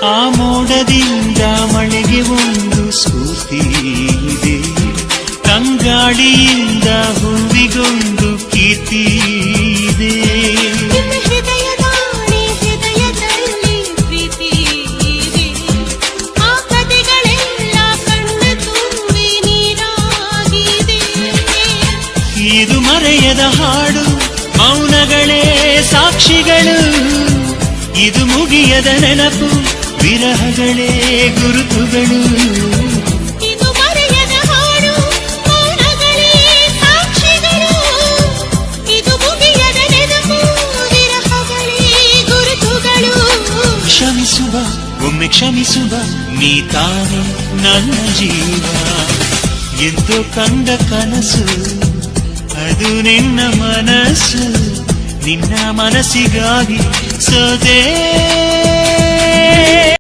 ಆ ಮೋಡದಿಂದ ಮಳೆಗೆ ಒಂದು ಸ್ಫೂರ್ತಿ ಇದೆ, ತಂಗಾಳಿಯಿಂದ ಹೂವಿಗೊಂದು ಕೀರ್ತಿ ಇದೆ. ಹೃದಯದಲ್ಲಿ ಪ್ರೀತಿ ಇದೆ, ಆ ಕಥೆಗಳೆಲ್ಲ ಕಣ್ಣು ತುಂಬಿ ನೀರಾಗಿದೆ. ಇದು ಮರೆಯದ ಹಾಡು, ಮೌನಗಳೇ ಸಾಕ್ಷಿಗಳು. ಇದು ಮುಗಿಯದ ನೆನಪು, ವಿರಹಗಳೇ ಗುರುತುಗಳು. ಇದು ಮರೆಯದ ಹಾಡು, ಮೌನಗಳೇ ಸಾಕ್ಷಿಗಳು. ಇದು ಮುಗಿಯದ ನೆನಪು, ವಿರಹಗಳೇ ಗುರುತುಗಳು. ಕ್ಷಮಿಸುವ, ಒಮ್ಮೆ ಕ್ಷಮಿಸುವ, ನೀ ತಾನೇ ನನ್ನ ಜೀವ. ಎಂದು ಕಂಡ ಕನಸು ಅದು ನಿನ್ನ ಮನಸ್ಸು, ನಿನ್ನ ಮನಸ್ಸಿಗಾಗಿ ಸೋದೆ.